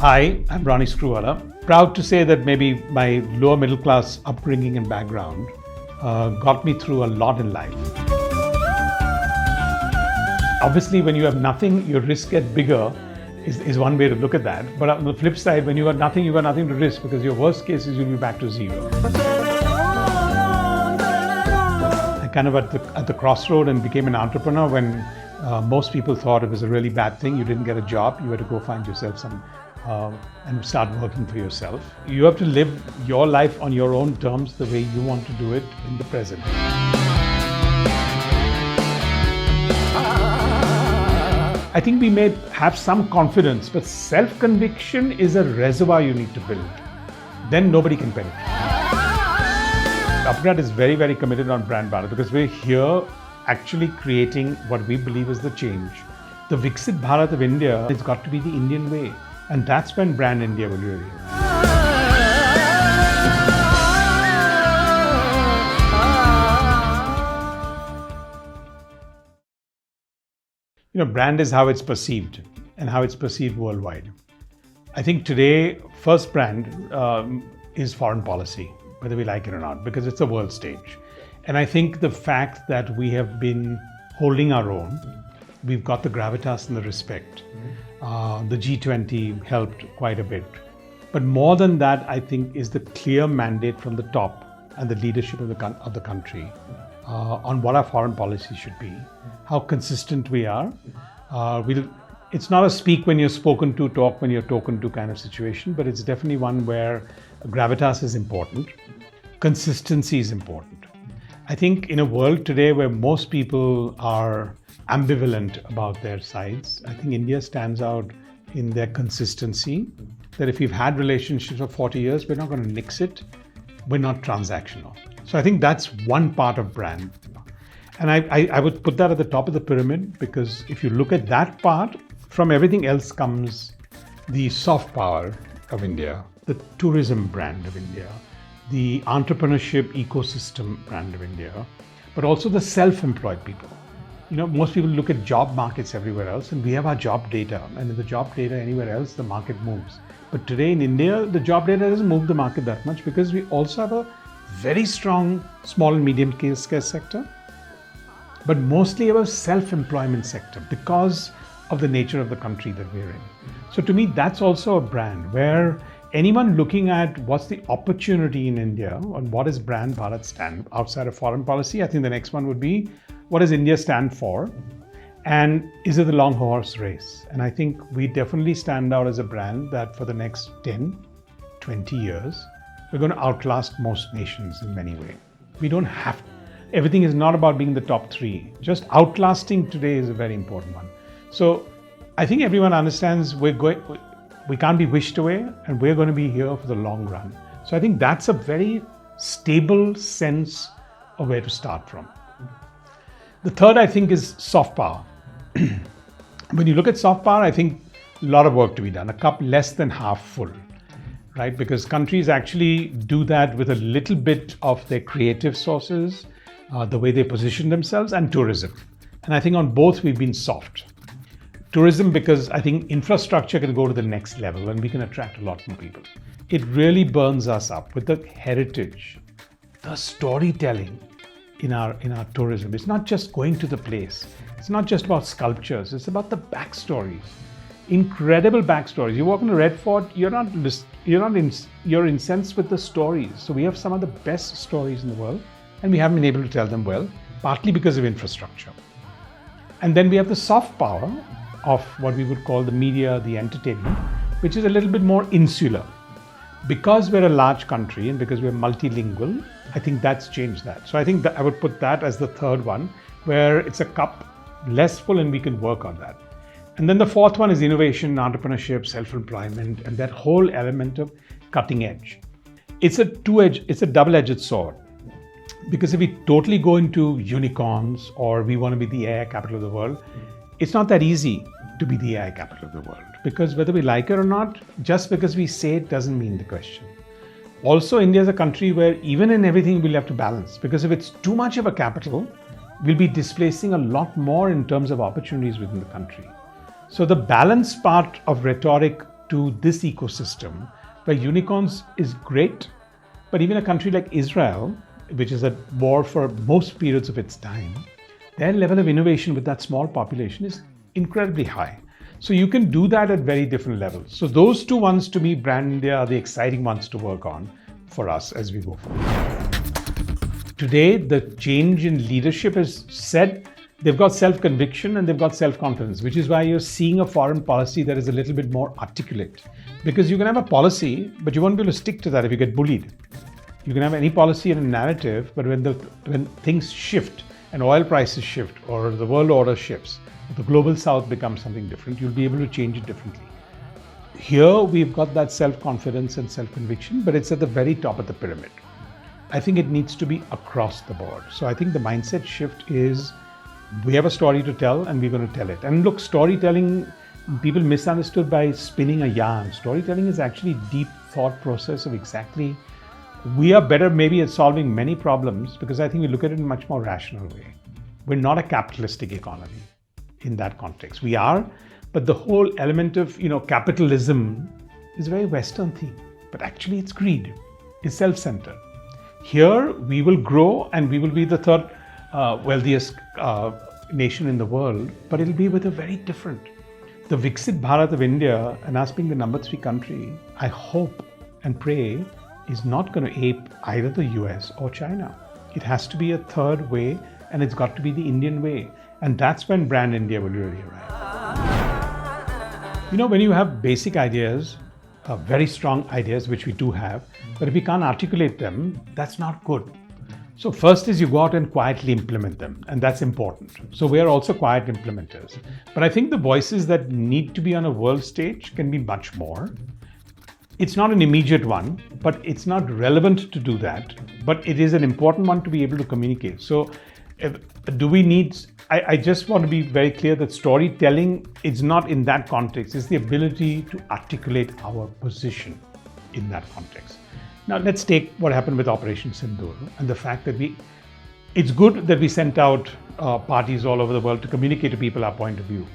Hi, I'm Ronnie Screwvala. Proud to say that maybe my lower middle class upbringing and background got me through a lot in life. Obviously, when you have nothing, your risks get bigger is one way to look at that. But on the flip side, when you got nothing to risk because your worst case is you'll be back to zero. I kind of at the crossroad and became an entrepreneur when most people thought it was a really bad thing. You didn't get a job. You had to go find yourself some and start working for yourself. You have to live your life on your own terms, the way you want to do it in the present. I think we may have some confidence, but self-conviction is a reservoir you need to build. Then nobody can penetrate. Upgrad is very, very committed on Brand Bharat because we're here actually creating what we believe is the change. The Viksit Bharat of India, it's got to be the Indian way. And that's when Brand India will really help. Brand is how it's perceived and how it's perceived worldwide. I think today, first brand is foreign policy, whether we like it or not, because it's a world stage. And I think the fact that we have been holding our own, we've got the gravitas and the respect. The G20 helped quite a bit. But more than that, I think, is the clear mandate from the top and the leadership of the country on what our foreign policy should be, how consistent we are. It's not a speak when you're spoken to, talk when you're talked to kind of situation, but it's definitely one where gravitas is important, consistency is important. I think in a world today where most people are ambivalent about their sides, I think India stands out in their consistency, that if we've had relationships for 40 years, we're not going to nix it. We're not transactional. So I think that's one part of brand. And I would put that at the top of the pyramid because if you look at that part, from everything else comes the soft power of India, the tourism brand of India, the entrepreneurship ecosystem brand of India, but also the self-employed people. Most people look at job markets everywhere else, and we have our job data. And in the job data anywhere else, the market moves. But today in India, the job data doesn't move the market that much because we also have a very strong small and medium scale sector, but mostly our self-employment sector because of the nature of the country that we're in. So to me, that's also a brand where anyone looking at what's the opportunity in India and what does Brand Bharat stand outside of foreign policy, I think the next one would be, what does India stand for? And is it the long horse race? And I think we definitely stand out as a brand that for the next 10, 20 years, we're going to outlast most nations in many ways. We don't have to. Everything is not about being the top three. Just outlasting today is a very important one. So I think everyone understands we can't be wished away and we're going to be here for the long run. So I think that's a very stable sense of where to start from. The third, I think, is soft power. When you look at soft power, I think a lot of work to be done, a cup less than half full, right? Because countries actually do that with a little bit of their creative sources, the way they position themselves, and tourism. And I think on both we've been soft. Tourism because I think infrastructure can go to the next level and we can attract a lot more people. It really burns us up with the heritage, the storytelling in our tourism. It's not just going to the place. It's not just about sculptures. It's about the backstories, incredible backstories. You walk into Red Fort, you're incensed with the stories. So we have some of the best stories in the world, and we haven't been able to tell them well, partly because of infrastructure. And then we have the soft power of what we would call the media, the entertainment, which is a little bit more insular. Because we're a large country and because we're multilingual, I think that's changed that. So I think that I would put that as the third one, where it's a cup less full and we can work on that. And then the fourth one is innovation, entrepreneurship, self-employment, and that whole element of cutting edge. It's a double-edged sword. Because if we totally go into unicorns or we want to be the AI capital of the world, it's not that easy to be the AI capital of the world. Because whether we like it or not, just because we say it doesn't mean the question. Also, India is a country where even in everything we'll have to balance. Because if it's too much of a capital, we'll be displacing a lot more in terms of opportunities within the country. So the balance part of rhetoric to this ecosystem where unicorns is great, but even a country like Israel, which is at war for most periods of its time, their level of innovation with that small population is incredibly high. So you can do that at very different levels. So those two ones to me, Brand India, are the exciting ones to work on for us as we go forward. Today, the change in leadership has said they've got self-conviction and they've got self-confidence, which is why you're seeing a foreign policy that is a little bit more articulate. Because you can have a policy, but you won't be able to stick to that if you get bullied. You can have any policy and a narrative, but when things shift and oil prices shift or the world order shifts, the global south becomes something different, you'll be able to change it differently. Here, we've got that self-confidence and self-conviction, but it's at the very top of the pyramid. I think it needs to be across the board. So I think the mindset shift is we have a story to tell and we're going to tell it. And look, storytelling, people misunderstood by spinning a yarn. Storytelling is actually deep thought process of exactly, we are better maybe at solving many problems because I think we look at it in a much more rational way. We're not a capitalistic economy in that context. We are, but the whole element of, capitalism is a very Western theme, but actually it's greed, it's self-centered. Here, we will grow and we will be the third wealthiest nation in the world, but it'll be with a very different. The Viksit Bharat of India and us being the number 3 country, I hope and pray, is not going to ape either the US or China. It has to be a third way and it's got to be the Indian way. And that's when Brand India will really arrive. When you have basic ideas, very strong ideas, which we do have, but if we can't articulate them, that's not good. So first is you go out and quietly implement them, and that's important. So we are also quiet implementers. But I think the voices that need to be on a world stage can be much more. It's not an immediate one, but it's not relevant to do that. But it is an important one to be able to communicate. So do we need... I just want to be very clear that storytelling is not in that context. It's the ability to articulate our position in that context. Now, let's take what happened with Operation Sindoor and the fact that it's good that we sent out parties all over the world to communicate to people our point of view.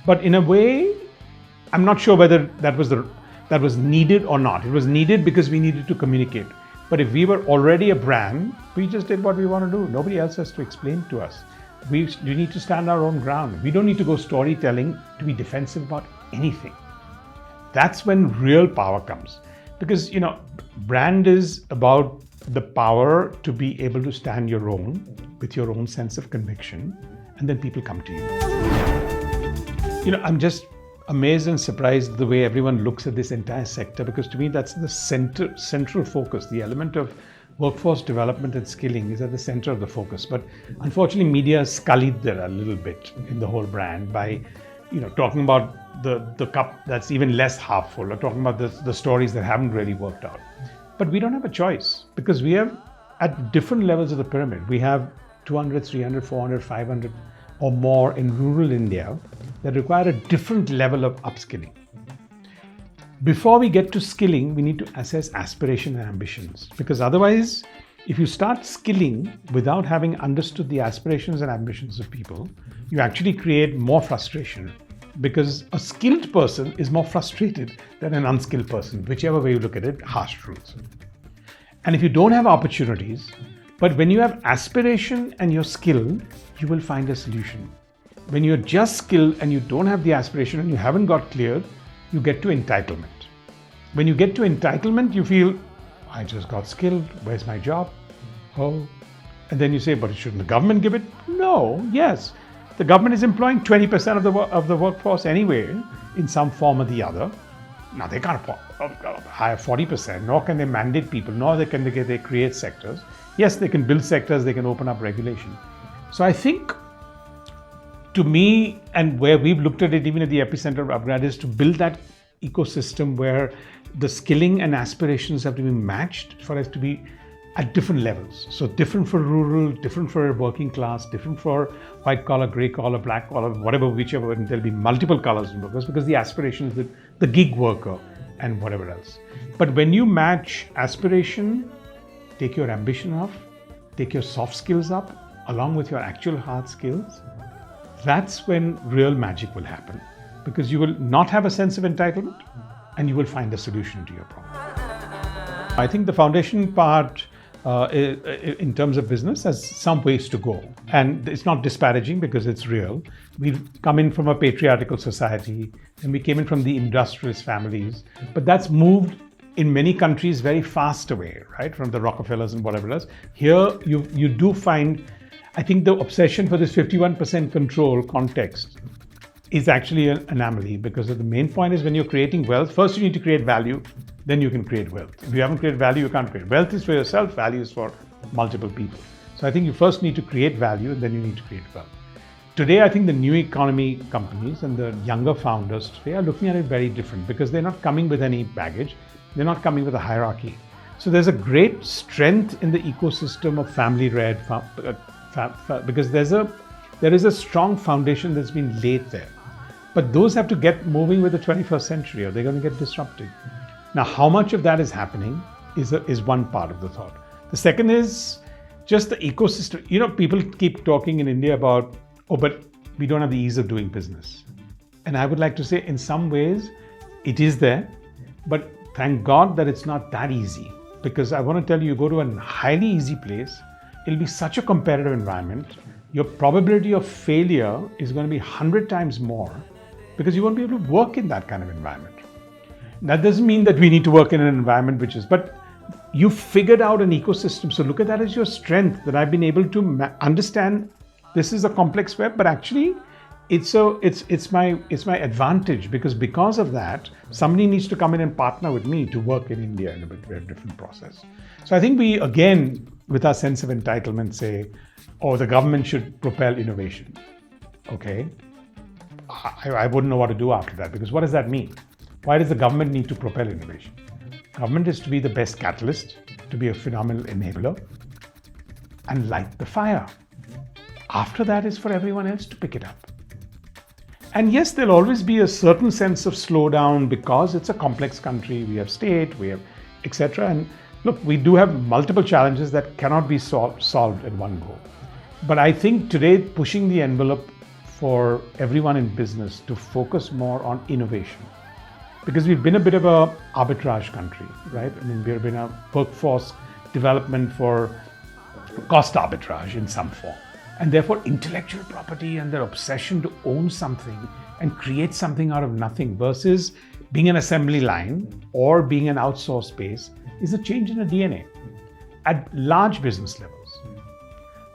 But in a way, I'm not sure whether that was needed or not. It was needed because we needed to communicate. But if we were already a brand, we just did what we want to do. Nobody else has to explain to us. We need to stand our own ground. We don't need to go storytelling to be defensive about anything. That's when real power comes. Because, brand is about the power to be able to stand your own with your own sense of conviction, and then people come to you. I'm just amazed and surprised the way everyone looks at this entire sector, because to me that's the central focus. The element of workforce development and skilling is at the center of the focus. But unfortunately, media has scullied there a little bit in the whole brand by, talking about the cup that's even less half full, or talking about the stories that haven't really worked out. But we don't have a choice because we have at different levels of the pyramid. We have 200, 300, 400, 500 or more in rural India that require a different level of upskilling. Before we get to skilling, we need to assess aspiration and ambitions, because otherwise, if you start skilling without having understood the aspirations and ambitions of people, you actually create more frustration, because a skilled person is more frustrated than an unskilled person, whichever way you look at it, harsh truths. And if you don't have opportunities, but when you have aspiration and you're skilled, you will find a solution. When you're just skilled and you don't have the aspiration and you haven't got cleared, you get to entitlement. When you get to entitlement, you feel, I just got skilled, where's my job? Oh, and then you say, but shouldn't the government give it? No, yes. The government is employing 20% of the workforce anyway, in some form or the other. Now, they can't hire 40%, nor can they mandate people, nor can they create sectors. Yes, they can build sectors, they can open up regulation. So I think, to me, and where we've looked at it even at the epicenter of upgrade, is to build that ecosystem where the skilling and aspirations have to be matched for us to be at different levels. So different for rural, different for working class, different for white collar, grey collar, black collar, whatever, whichever, and there'll be multiple colors in workers because the aspiration is the gig worker and whatever else. But when you match aspiration, take your ambition up, take your soft skills up, along with your actual hard skills, that's when real magic will happen. Because you will not have a sense of entitlement, and you will find a solution to your problem. I think the foundation part in terms of business has some ways to go. And it's not disparaging because it's real. We've come in from a patriarchal society and we came in from the industrialist families, but that's moved in many countries very fast away, right? From the Rockefellers and whatever else. Here, you do find, I think the obsession for this 51% control context is actually an anomaly, because the main point is when you're creating wealth, first you need to create value, then you can create wealth. If you haven't created value, you can't create. Wealth is for yourself, value is for multiple people. So I think you first need to create value and then you need to create wealth. Today, I think the new economy companies and the younger founders today are looking at it very different, because they're not coming with any baggage. They're not coming with a hierarchy. So there's a great strength in the ecosystem of family-led, because there is a strong foundation that's been laid there. But those have to get moving with the 21st century or they're going to get disrupted. Now, how much of that is happening is one part of the thought. The second is just the ecosystem. You know, people keep talking in India about, oh, but we don't have the ease of doing business. And I would like to say in some ways it is there, but thank God that it's not that easy. Because I want to tell you, go to a highly easy place, it'll be such a competitive environment. Your probability of failure is going to be 100 times more, because you won't be able to work in that kind of environment. That doesn't mean that we need to work in an environment but you figured out an ecosystem. So look at that as your strength, that I've been able to understand this is a complex web, but actually it's my advantage, because of that, somebody needs to come in and partner with me to work in India in a bit very different process. So I think we, again, with our sense of entitlement, say, oh, the government should propel innovation. Okay. I wouldn't know what to do after that, because what does that mean? Why does the government need to propel innovation? Government is to be the best catalyst, to be a phenomenal enabler, and light the fire. After that is for everyone else to pick it up. And yes, there'll always be a certain sense of slowdown because it's a complex country. We have state, we have etc. And look, we do have multiple challenges that cannot be solved in one go. But I think today, pushing the envelope for everyone in business to focus more on innovation, because we've been a bit of a arbitrage country, right? I mean, we've been a workforce development for cost arbitrage in some form, and therefore intellectual property and their obsession to own something and create something out of nothing versus being an assembly line or being an outsourced base is a change in the DNA at large business levels.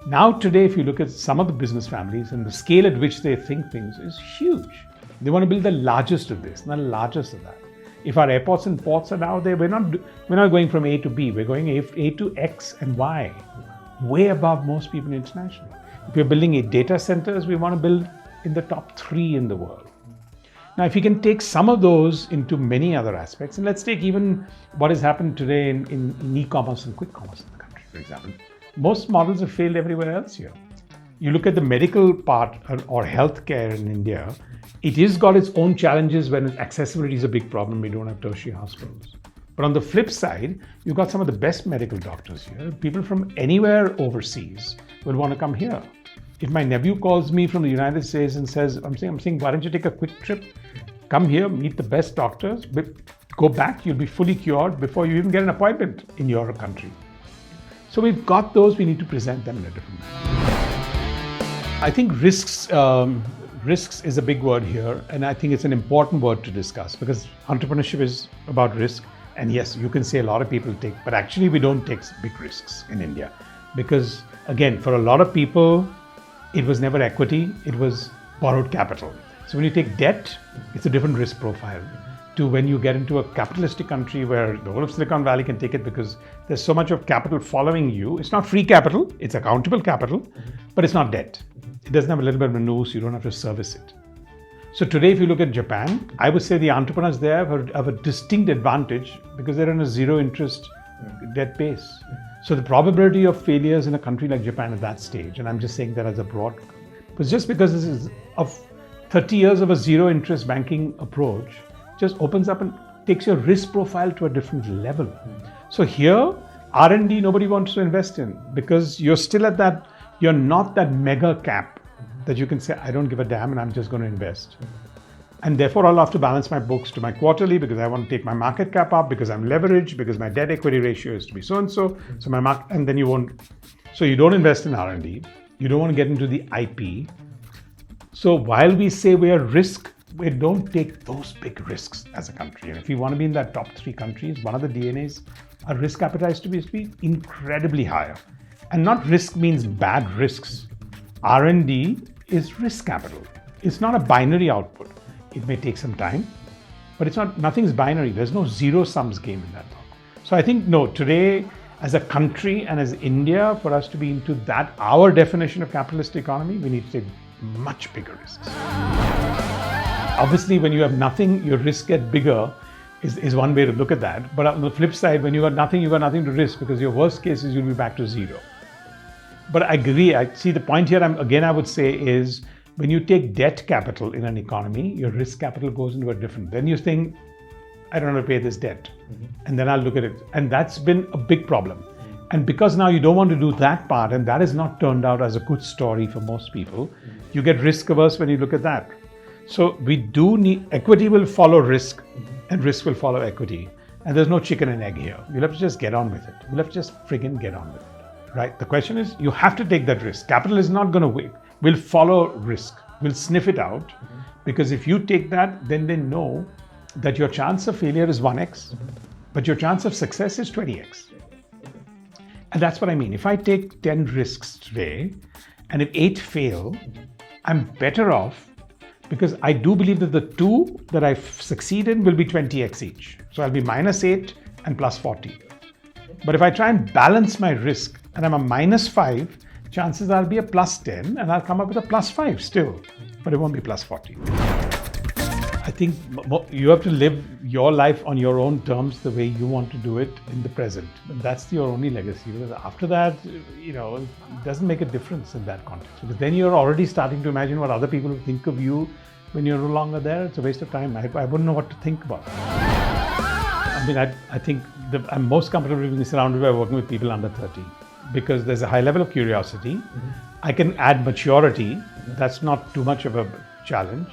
Now today, if you look at some of the business families and the scale at which they think things is huge. They want to build the largest of this, not the largest of that. If our airports and ports are now there, we're not going from A to B, we're going A to X and Y, way above most people internationally. If we're building data centers, we want to build in the top 3 in the world. Now, if you can take some of those into many other aspects, and let's take even what has happened today in e-commerce and quick commerce in the country, for example. Most models have failed everywhere else here. You look at the medical part or healthcare in India, it has got its own challenges when accessibility is a big problem. We don't have tertiary hospitals. But on the flip side, you've got some of the best medical doctors here. People from anywhere overseas will want to come here. If my nephew calls me from the United States and says, I'm saying, why don't you take a quick trip? Come here, meet the best doctors, but go back, you'll be fully cured before you even get an appointment in your country. So we've got those, we need to present them in a different manner. I think risks is a big word here, and I think it's an important word to discuss, because entrepreneurship is about risk. And yes, you can say a lot of people take, but actually we don't take big risks in India, because again, for a lot of people, it was never equity, it was borrowed capital. So when you take debt, it's a different risk profile to when you get into a capitalistic country where the whole of Silicon Valley can take it, because there's so much of capital following you. It's not free capital, it's accountable capital, but it's not debt. It doesn't have a little bit of a nose, you don't have to service it. So today, if you look at Japan, I would say the entrepreneurs there have a distinct advantage because they're in a zero interest debt base. So the probability of failures in a country like Japan at that stage, and I'm just saying that as a broad, was just because this is of 30 years of a zero interest banking approach, just opens up and takes your risk profile to a different level. So here, R&D nobody wants to invest in, because you're still at that, you're not that mega cap that you can say, I don't give a damn and I'm just going to invest. And therefore, I'll have to balance my books to my quarterly because I want to take my market cap up, because I'm leveraged, because my debt equity ratio is to be so and so. So my market, and then you won't. So you don't invest in R&D. You don't want to get into the IP. So while we say we are risk, we don't take those big risks as a country. And if you want to be in that top 3 countries, one of the DNAs, our risk appetite is to be incredibly higher. And not risk means bad risks. R&D is risk capital. It's not a binary output. It may take some time, but it's not, nothing's binary. There's no zero sums game in that. So I think, no, today as a country and as India, for us to be into that, our definition of capitalist economy, we need to take much bigger risks. Obviously, when you have nothing, your risks get bigger is one way to look at that. But on the flip side, when you got nothing to risk, because your worst case is you'll be back to zero. But I agree. I see the point here, I would say is, when you take debt capital in an economy, your risk capital goes into a different. Then you think, I don't want to pay this debt. And then I'll look at it. And that's been a big problem. And because now you don't want to do that part, and that has not turned out as a good story for most people, you get risk averse when you look at that. So we do need, equity will follow risk and risk will follow equity. And there's no chicken and egg here. You'll have to just get on with it. You'll have to just friggin' get on with it, right? The question is, you have to take that risk. Capital is not going to wait. We'll follow risk. We'll sniff it out, because if you take that, then they know that your chance of failure is 1x, but your chance of success is 20x. And that's what I mean. If I take 10 risks today, and if 8 fail, I'm better off, because I do believe that the 2 that I succeed in will be 20x each. So I'll be -8 and +40. But if I try and balance my risk and I'm a -5, chances I'll be a +10 and I'll come up with a +5 still, but it won't be +40. I think you have to live your life on your own terms, the way you want to do it in the present. And that's your only legacy. Because after that, it doesn't make a difference in that context. Because then you're already starting to imagine what other people think of you when you're no longer there. It's a waste of time. I wouldn't know what to think about. I mean, I think I'm most comfortable being surrounded by working with people under 30. Because there's a high level of curiosity. I can add maturity. That's not too much of a challenge.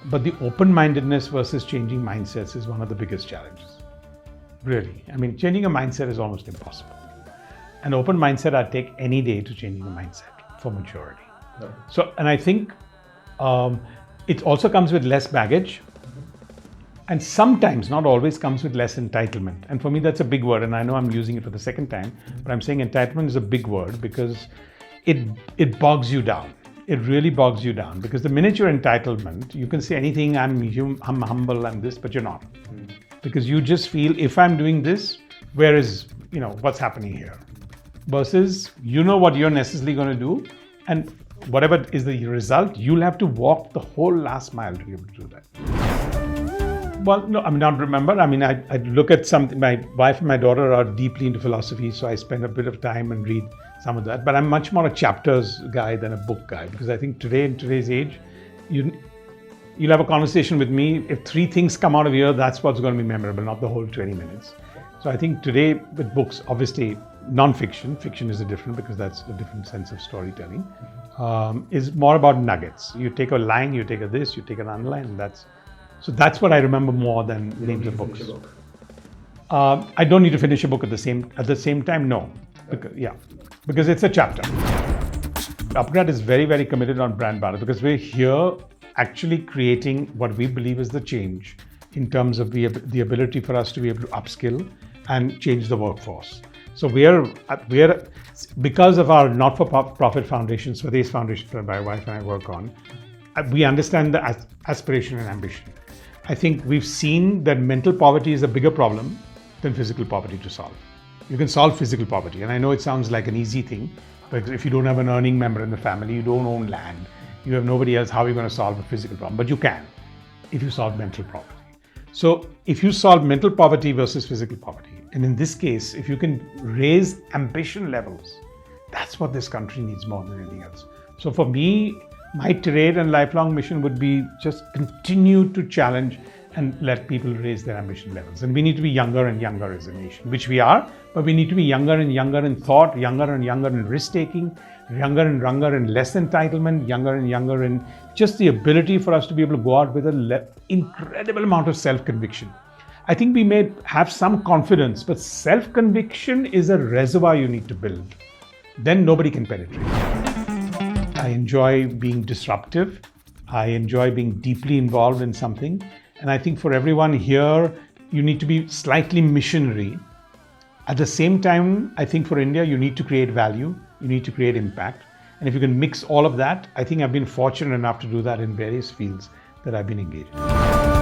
But the open-mindedness versus changing mindsets is one of the biggest challenges. Really. I mean, changing a mindset is almost impossible. An open mindset, I'd take any day to changing a mindset for maturity. No. So, and I think it also comes with less baggage. And sometimes, not always, comes with less entitlement. And for me, that's a big word. And I know I'm using it for the second time, but I'm saying entitlement is a big word because it bogs you down. It really bogs you down, because the minute you're entitlement, you can say anything, I'm humble, I'm this, but you're not. Because you just feel, if I'm doing this, where is, what's happening here? Versus, what you're necessarily going to do, and whatever is the result, you'll have to walk the whole last mile to be able to do that. Well, no, I mean, not remember. I mean, I look at something, my wife and my daughter are deeply into philosophy, so I spend a bit of time and read some of that. But I'm much more a chapters guy than a book guy, because I think today, in today's age, you'll have a conversation with me. If 3 things come out of here, that's what's going to be memorable, not the whole 20 minutes. So I think today with books, obviously non-fiction, fiction is a different, because that's a different sense of storytelling, is more about nuggets. You take a line, you take a this, you take an underline, and that's what I remember more than names of books. I don't need to finish a book at the same time. No, because it's a chapter. Upgrad is very, very committed on brand Bharat, because we're here actually creating what we believe is the change in terms of the ability for us to be able to upskill and change the workforce. So we are because of our not-for-profit foundation, Swadesh Foundation, that my wife and I work on, we understand the aspiration and ambition. I think we've seen that mental poverty is a bigger problem than physical poverty to solve. You can solve physical poverty, and I know it sounds like an easy thing, but if you don't have an earning member in the family, you don't own land, you have nobody else, how are you going to solve a physical problem? But you can, if you solve mental poverty. So if you solve mental poverty versus physical poverty, and in this case, if you can raise ambition levels, that's what this country needs more than anything else. So for me, my trade and lifelong mission would be just continue to challenge and let people raise their ambition levels. And we need to be younger and younger as a nation, which we are, but we need to be younger and younger in thought, younger and younger in risk-taking, younger and younger in less entitlement, younger and younger in just the ability for us to be able to go out with an incredible amount of self-conviction. I think we may have some confidence, but self-conviction is a reservoir you need to build. Then nobody can penetrate. I enjoy being disruptive. I enjoy being deeply involved in something. And I think for everyone here, you need to be slightly missionary. At the same time, I think for India, you need to create value. You need to create impact. And if you can mix all of that, I think I've been fortunate enough to do that in various fields that I've been engaged in.